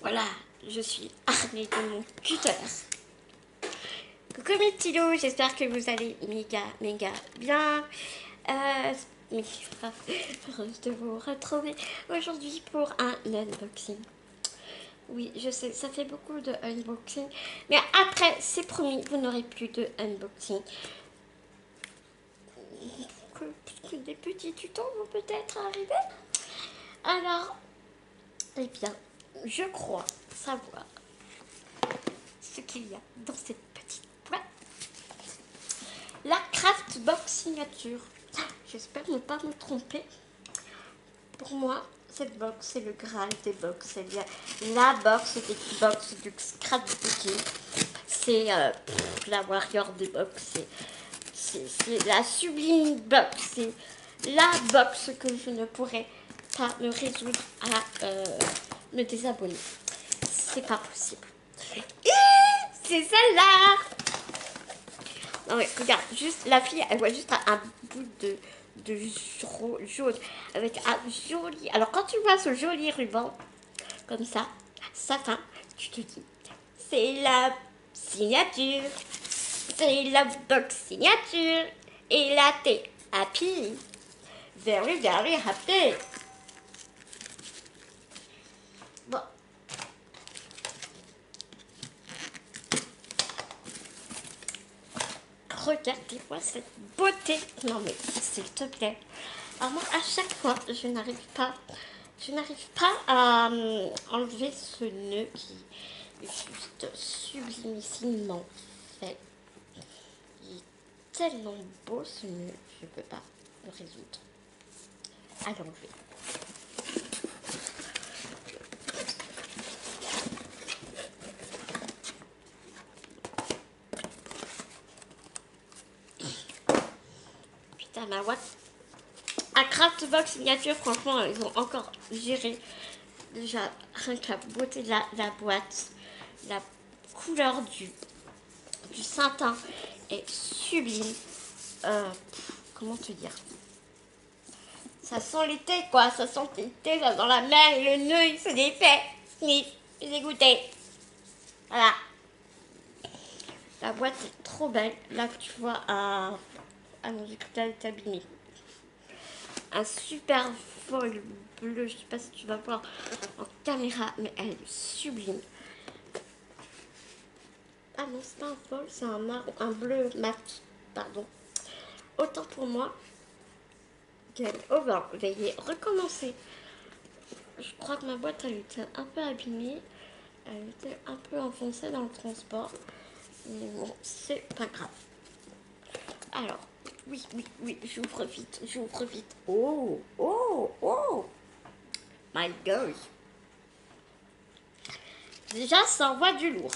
Voilà, je suis armée de mon cutter. Coucou mes petits loups, j'espère que vous allez méga bien. Mais heureuse de vous retrouver aujourd'hui pour un unboxing. Oui, je sais, ça fait beaucoup de unboxing. Mais après, c'est promis, vous n'aurez plus de unboxing. Que des petits tutos vont peut-être arriver. Alors, eh bien, je crois savoir ce qu'il y a dans cette petite boîte. La Craftbox signature. J'espère ne pas me tromper. Pour moi, cette box, c'est le Graal des box. C'est bien la box des box du scrapbooking. C'est la warrior des box. C'est la sublime box. C'est la box que je ne pourrais pas me résoudre à me désabonner. C'est pas possible. C'est celle-là. Non mais regarde, juste la fille, elle voit juste un bout de jaune avec un joli. Alors quand tu vois ce joli ruban comme ça, satin, tu te dis, c'est la signature, c'est la box signature. Et là t'es happy, very happy. Bon. Regardez-moi cette beauté. Non mais s'il te plaît. Alors moi à chaque fois je n'arrive pas à enlever ce nœud qui est juste sublimissiment fait. Il est tellement beau ce nœud, je ne peux pas le résoudre à l'enlever. Putain ma boîte. À Craftbox signature, franchement, ils ont encore géré. Déjà, rien que la beauté de la boîte, la couleur du satin est sublime. Comment te dire? Ça sent l'été, quoi. Ça sent l'été, ça sent la mer et le nœud, il se défait. Sniff, j'ai goûté. Voilà. La boîte est trop belle. Là, tu vois, ah non, j'ai cru qu'elle était abîmée. Un super foil bleu, je sais pas si tu vas voir en caméra, mais elle est sublime. Ah non, c'est pas un foil, c'est un bleu mat, pardon. Autant pour moi. Game over. Veuillez recommencer. Je crois que ma boîte, elle était un peu abîmée. Elle était un peu enfoncée dans le transport. Mais bon, c'est pas grave. Alors, oui, j'ouvre vite. Oh, my God. Déjà, ça envoie du lourd.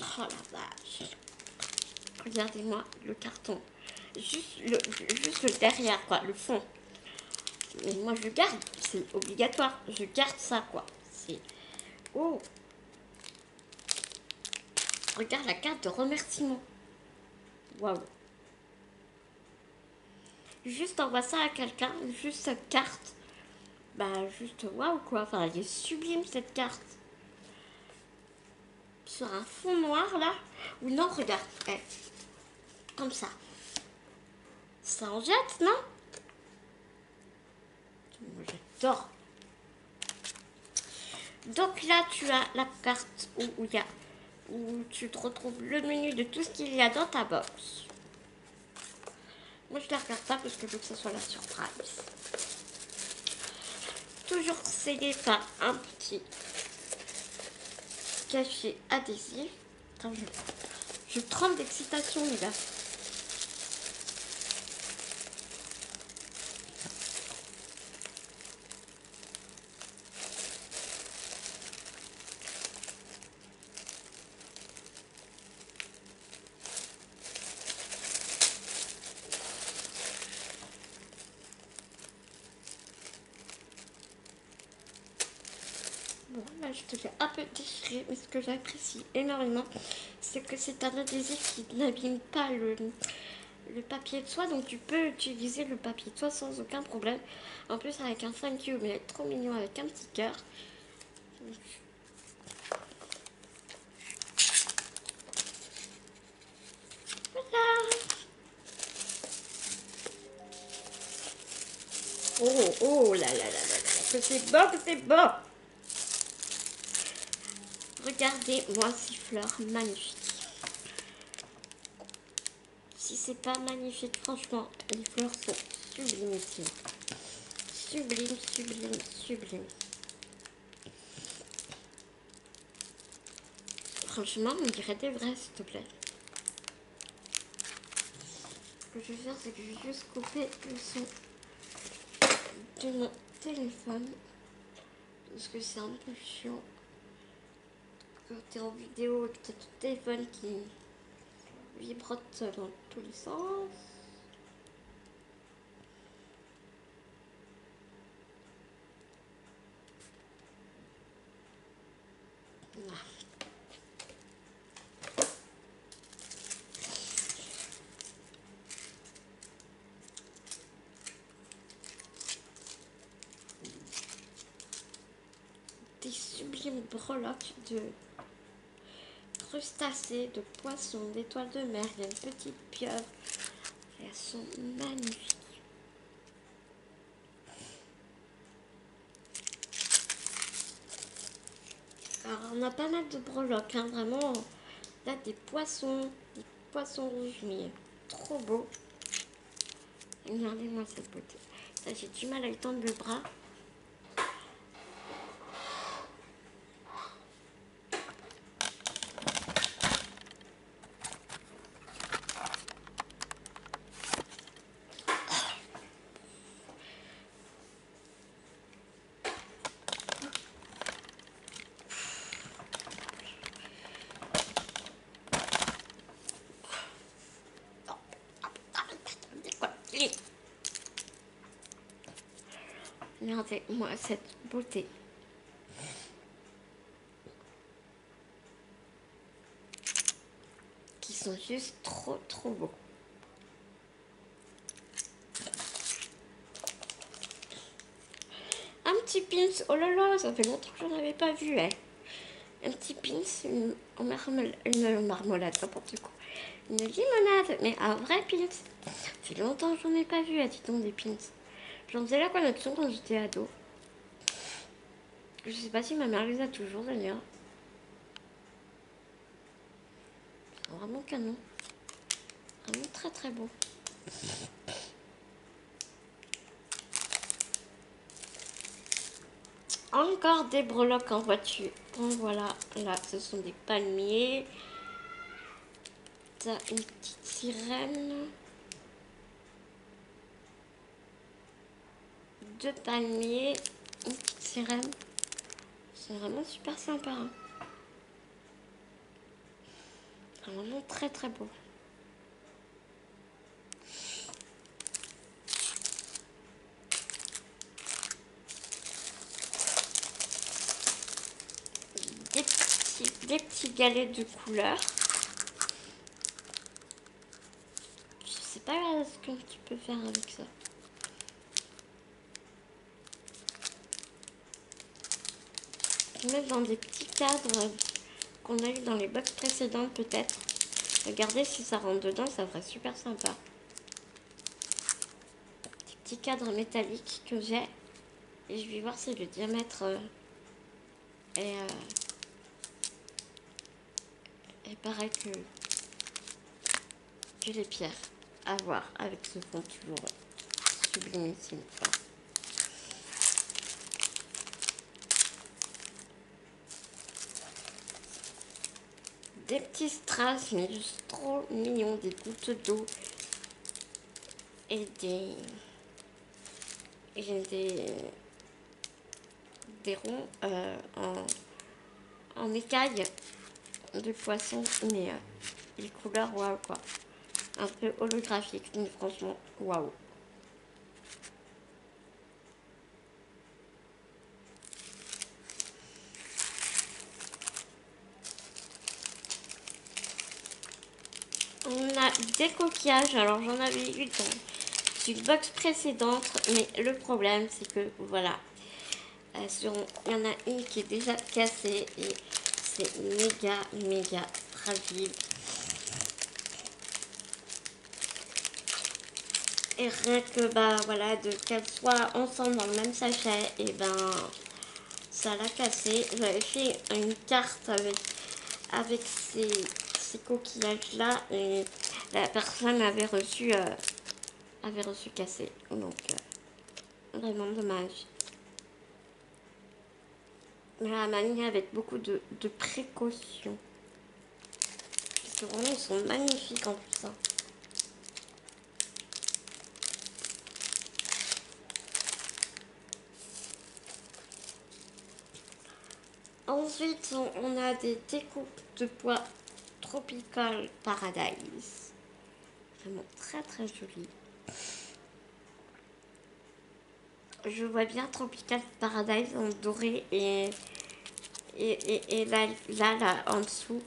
Oh la vache. Regardez-moi le carton. Juste le derrière, quoi, le fond. Mais moi, je garde. C'est obligatoire. Je garde ça, quoi. C'est... Oh. Regarde la carte de remerciement. Waouh. Juste envoie ça à quelqu'un. Juste cette carte. Bah, juste waouh, quoi. Enfin, elle est sublime, cette carte. Sur un fond noir, là. Ou non, regarde. Eh. Comme ça. Ça en jette, non? Moi, j'adore. Donc là, tu as la carte où tu te retrouves le menu de tout ce qu'il y a dans ta box. Moi, je ne la regarde pas parce que je veux que ce soit la surprise. Toujours scellé par un petit cachet adhésif. Attends, je tremble d'excitation, les gars. Bon, là, je te l'ai un peu déchiré, mais ce que j'apprécie énormément, c'est que c'est un adhésif qui n'abîme pas le papier de soie, donc tu peux utiliser le papier de soie sans aucun problème. En plus avec un thank you, mais il est trop mignon avec un petit cœur. Voilà. Oh, oh là là là là là, que c'est beau, que c'est beau. Regardez-moi ces fleurs magnifiques. Si c'est pas magnifique, franchement, les fleurs sont sublimes ici. Sublime, sublime, sublime. Franchement, on dirait des vrais, s'il te plaît. Ce que je vais faire, c'est que je vais juste couper le son de mon téléphone. Parce que c'est un peu chiant. Quand t'es en vidéo et que t'as ton téléphone qui vibrote dans tous les sens. Voilà. Des sublimes breloques de crustacés, de poissons, d'étoiles de mer. Il y a une petite pieuvre. Et elles sont magnifiques. Alors, on a pas mal de breloques, hein, vraiment. Là, des poissons rouges, mais trop beaux. Regardez-moi cette beauté. Ça, j'ai du mal à étendre le bras. Regardez-moi cette beauté. Qui sont juste trop trop beaux. Un petit pins, oh là là, ça fait longtemps que je n'en avais pas vu, hein. Un petit pins, une marmelade, n'importe quoi. Une limonade, mais un vrai pins. Ça fait longtemps que j'en ai pas vu, dis donc, des pins. J'en faisais la connexion quand j'étais ado. Je sais pas si ma mère les a toujours d'ailleurs. C'est vraiment canon. Vraiment très très beau. Encore des breloques en voiture. Bon, voilà, là ce sont des palmiers. T'as une petite sirène. Deux palmiers. Une petite sirène. C'est vraiment super sympa. Hein. Vraiment très très beau. Des petits galets de couleurs. Je sais pas ce que tu peux faire avec ça. Mettre dans des petits cadres qu'on a eu dans les box précédentes peut-être. Regardez si ça rentre dedans, ça ferait super sympa. Des petits cadres métalliques que j'ai. Et je vais voir si le diamètre est pareil que les pierres. À voir avec ce fond toujours sublimissime. Des petits strass, mais juste trop mignons, des gouttes d'eau et des ronds en écailles de poisson, mais les couleurs, waouh quoi. Un peu holographique, mais franchement, waouh. On a a des coquillages. Alors j'en avais eu dans une box précédente, mais le problème c'est que voilà, il y en a une qui est déjà cassée et c'est méga fragile. Et rien que bah voilà, de qu'elles soient ensemble dans le même sachet, et ben ça l'a cassé. J'avais fait une carte avec ces coquillages là et la personne avait reçu cassé. Donc vraiment dommage. Mais la manie avec beaucoup de précautions. Parce que vraiment ils sont magnifiques en plus. Hein. Ensuite, on a des découpes de pois Tropical Paradise. Vraiment très joli. Je vois bien Tropical Paradise en doré et là, en dessous,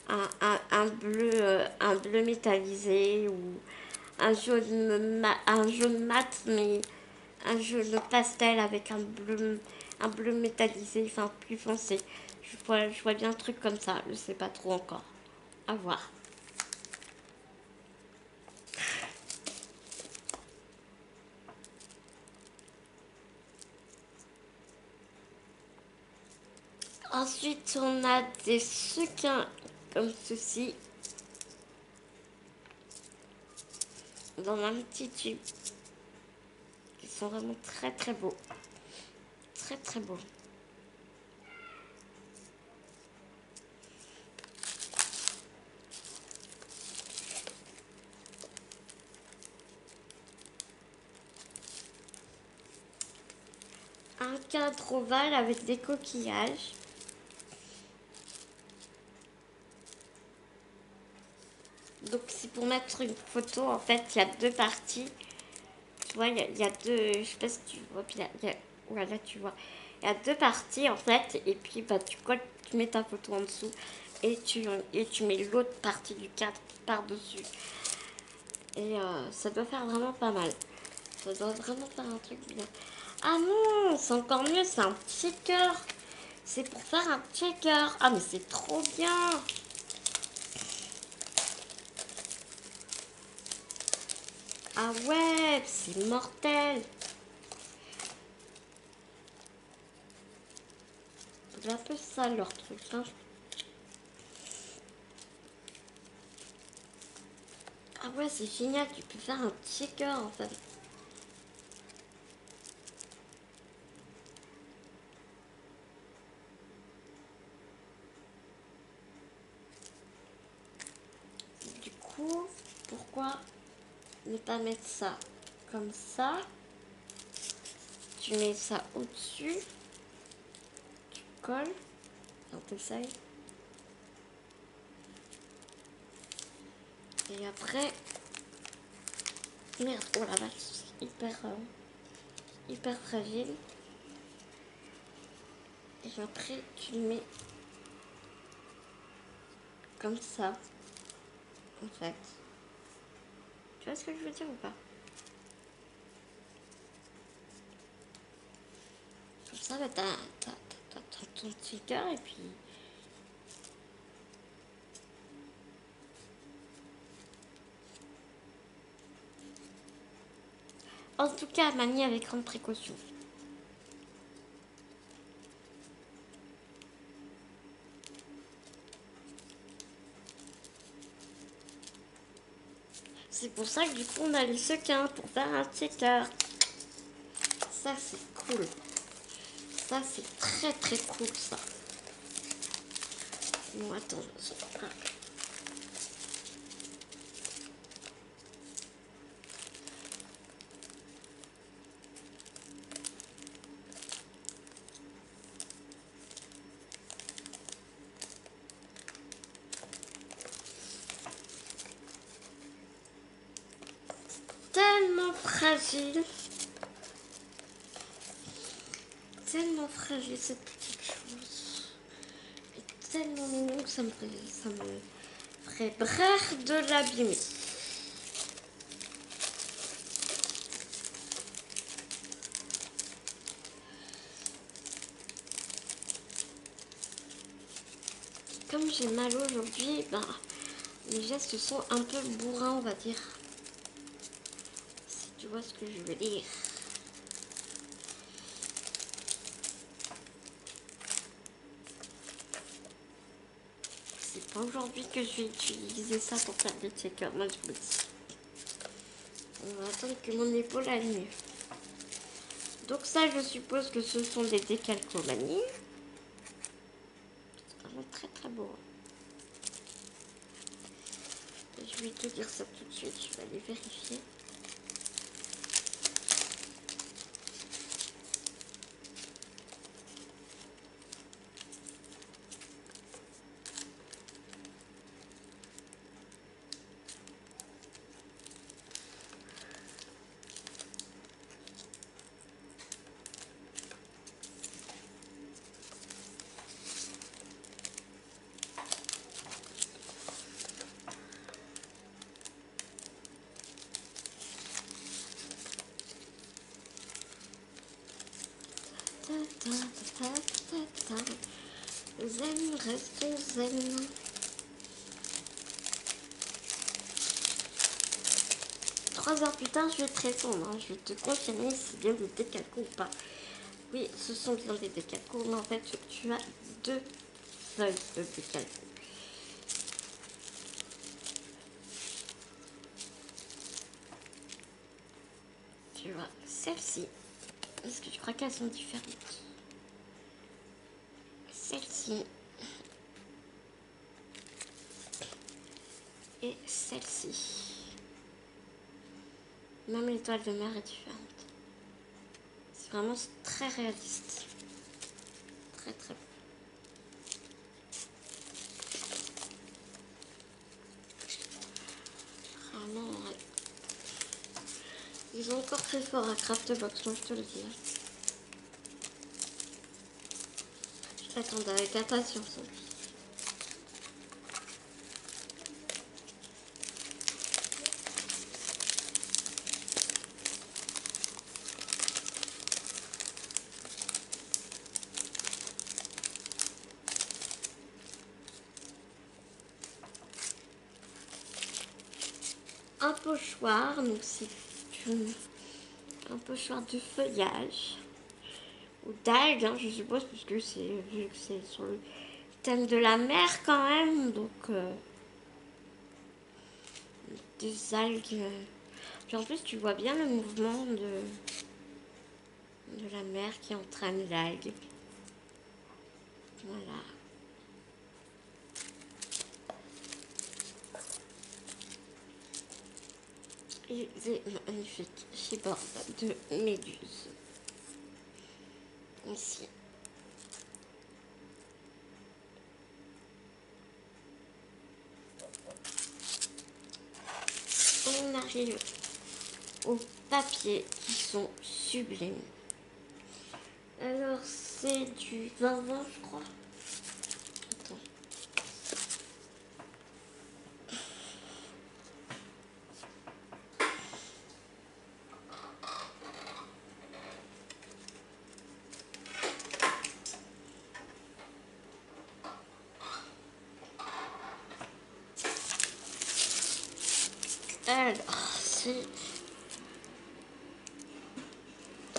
un bleu métallisé ou un jaune mat, mais un jaune pastel avec un bleu métallisé, enfin plus foncé. Je vois bien un truc comme ça, je sais pas trop encore. À voir. Ensuite, on a des sequins comme ceci, dans un petit tube, qui sont vraiment très beaux. Très beaux. Un cadre ovale avec des coquillages. Donc c'est pour mettre une photo, en fait, il y a deux parties. Tu vois, il y a deux, je sais pas si tu vois, puis voilà, tu vois. Il y a deux parties, en fait, et puis bah, tu colles, tu mets ta photo en dessous, et tu mets l'autre partie du cadre par-dessus. Et ça doit faire vraiment pas mal. Ça doit vraiment faire un truc bien. Ah non, c'est encore mieux, c'est un checker. C'est pour faire un checker. Ah mais c'est trop bien. Ah ouais, c'est mortel. C'est un peu ça leur truc. Hein. Ah ouais, c'est génial, tu peux faire un checker en fait. Du coup, pourquoi ne pas mettre ça comme ça? Tu mets ça au-dessus, tu colles, on t'essaye. Et après, merde, oh la vache, c'est hyper fragile. Et après, tu le mets comme ça, en fait. Tu vois ce que je veux dire ou pas? Comme ça, bah, t'as ton sticker et puis... En tout cas, manier avec grande précaution. C'est pour ça que du coup, on a les sequins pour faire un checker. Ça, c'est cool. Ça, c'est très cool, ça. Bon, attends, tellement fragile. Tellement fragile cette petite chose. Et tellement mignon que ça me ferait brrr de l'abîmer. comme j'ai mal aujourd'hui, ben, les gestes sont un peu bourrins, on va dire. Si tu vois ce que je veux dire. C'est pas aujourd'hui que je vais utiliser ça pour faire des checkers, moi je me dis. On va attendre que mon épaule aille mieux. Donc ça, je suppose que ce sont des décalcomanies. C'est vraiment très très beau. Je vais te dire ça tout de suite, je vais aller vérifier. Zen, reste zen. 3 heures plus tard, je vais te répondre. Hein. Je vais te confirmer si c'est bien des décalcos ou pas. Oui, ce sont bien des décalcos, mais en fait, tu as 2 feuilles de décalcos. Tu vois, celle-ci, est-ce que tu crois qu'elles sont différentes? Celle-ci et celle-ci. Même l'étoile de mer est différente. C'est vraiment très réaliste. Très très beau. Vraiment, ouais. Ils ont encore très fort à Craftbox, moi je te le dis. Je t'attendais avec impatience. Un pochoir, donc c'est un pochoir de feuillage ou d'algues, hein, je suppose, puisque c'est vu que c'est sur le thème de la mer quand même, donc des algues. Puis en plus, tu vois bien le mouvement de la mer qui entraîne l'algue. Voilà. Et c'est magnifique chez Borde de méduse. Ici. On arrive aux papiers qui sont sublimes. Alors c'est du 20-20 je crois. Attends. Alors c'est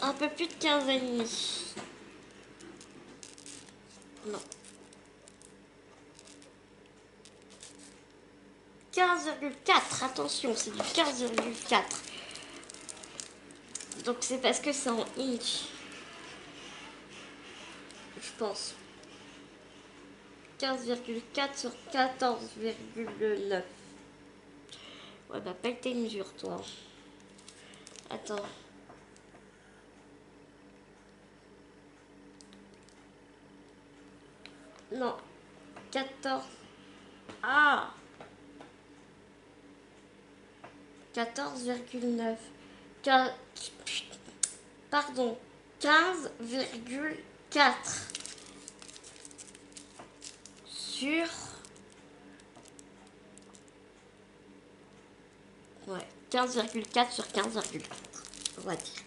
un peu plus de 15,5. Non. 15,4. Attention, c'est du 15,4. Donc c'est parce que c'est en inch. Je pense. 15,4 sur 14,9. Ouais, bah, paye tes mesures, toi. Attends. Non. 14. Ah 14,9. Pardon. 15,4 sur... Ouais, 15,4 sur 15,4. On va dire.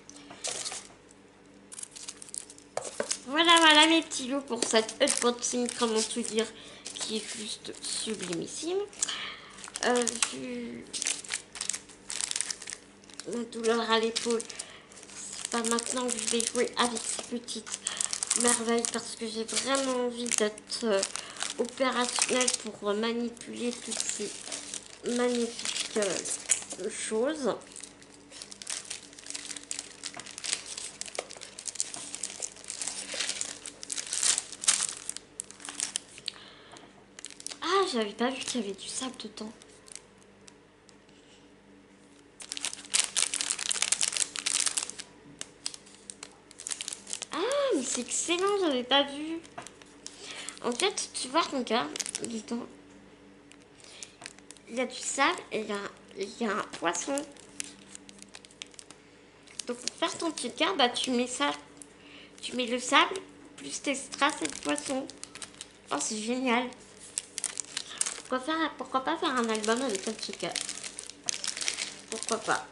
Voilà, voilà mes petits loups pour cette unboxing, comment te dire, qui qui est juste sublimissime. Vu ma douleur à l'épaule, c'est pas maintenant que je vais jouer avec ces petites merveilles parce que j'ai vraiment envie d'être opérationnelle pour manipuler toutes ces magnifiques choses. Ah, j'avais pas vu qu'il y avait du sable dedans. Ah, mais c'est excellent, j'avais pas vu. En fait, tu vois, regarde, dedans, il y a du sable et il y a un poisson. Donc pour faire ton petit cœur, bah tu mets ça, tu mets le sable, plus tes strass et le poisson. Oh, c'est génial. Pourquoi pas faire un album avec un petit cœur? Pourquoi pas?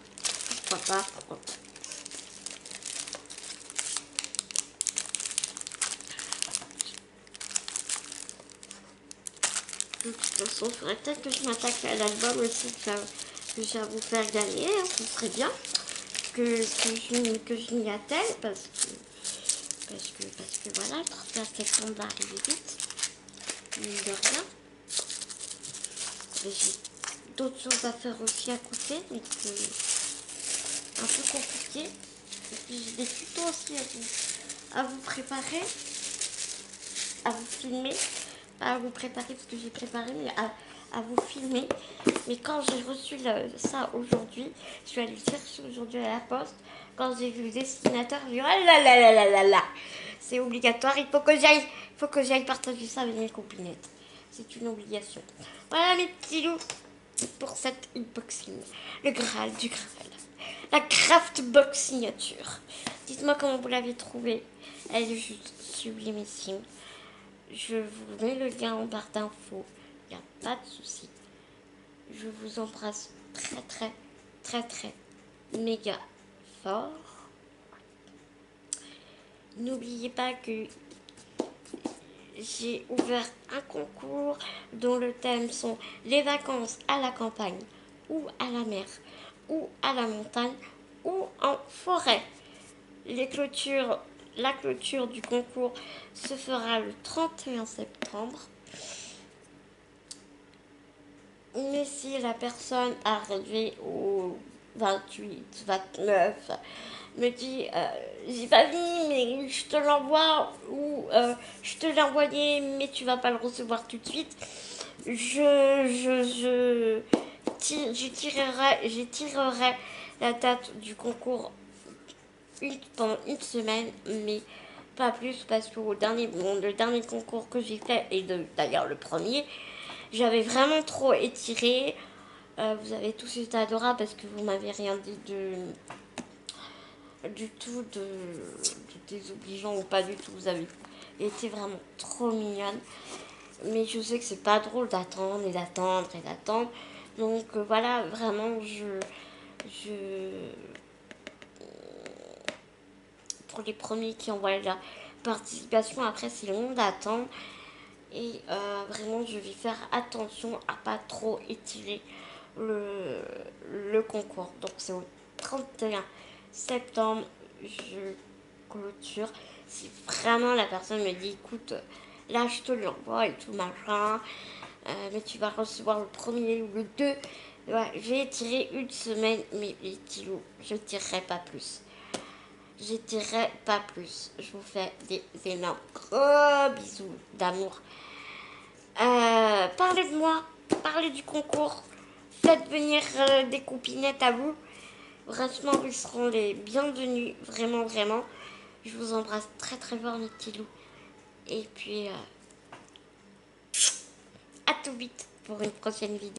Pourquoi pas? Pourquoi pas? De toute façon, il faudrait peut-être que je m'attaque à l'album aussi que je vais vous faire gagner. Hein. Ce serait bien que je m'y attelle parce que voilà, le 31 septembre va arriver vite. Mine de rien. Mais j'ai d'autres choses à faire aussi à côté, donc un peu compliqué. Et puis j'ai des tutos aussi à vous préparer, à vous filmer. Pas à vous préparer parce que j'ai préparé, mais à vous filmer. Mais quand j'ai reçu ça aujourd'hui, je suis allée le chercher aujourd'hui à la poste. Quand j'ai vu le destinateur, j'ai dit ah là là là là là là, c'est obligatoire, il faut que j'aille partager ça avec mes copinettes. C'est une obligation. Voilà mes petits loups pour cette unboxing. Le Graal du Graal. La Craft Box signature. Dites-moi comment vous l'avez trouvée. Elle est juste sublimissime. Je vous mets le lien en barre d'infos. Il n'y a pas de souci. Je vous embrasse très très très très méga fort. N'oubliez pas que j'ai ouvert un concours dont le thème sont les vacances à la campagne ou à la mer ou à la montagne ou en forêt. La clôture du concours se fera le 31 septembre. Mais si la personne arrivée au 28, 29 me dit j'ai pas vu mais je te l'envoie ou je te l'ai envoyé mais tu vas pas le recevoir tout de suite, je tirerai la date du concours pendant une semaine, mais pas plus parce que le dernier concours que j'ai fait, et d'ailleurs le premier, j'avais vraiment trop étiré. Vous avez tous été adorables parce que vous m'avez rien dit du tout de désobligeant ou pas du tout. Vous avez été vraiment trop mignonne. Mais je sais que c'est pas drôle d'attendre et d'attendre et d'attendre. Donc voilà, vraiment, je pour les premiers qui envoient la participation, après c'est long d'attendre. Et vraiment, je vais faire attention à pas trop étirer le concours. Donc c'est au 31 septembre, je clôture. Si vraiment la personne me dit, écoute, là je te l'envoie et tout machin, mais tu vas recevoir le premier ou le 2. Ouais, j'ai tiré une semaine, mais les kilos, je ne tirerai pas plus. Je tirerai pas plus. Je vous fais des énormes gros bisous d'amour. Parlez de moi, parlez du concours, faites venir des copinettes à vous. Franchement, ils seront les bienvenus, vraiment, vraiment. Je vous embrasse très très fort, mes petits loups. Et puis, à tout vite pour une prochaine vidéo.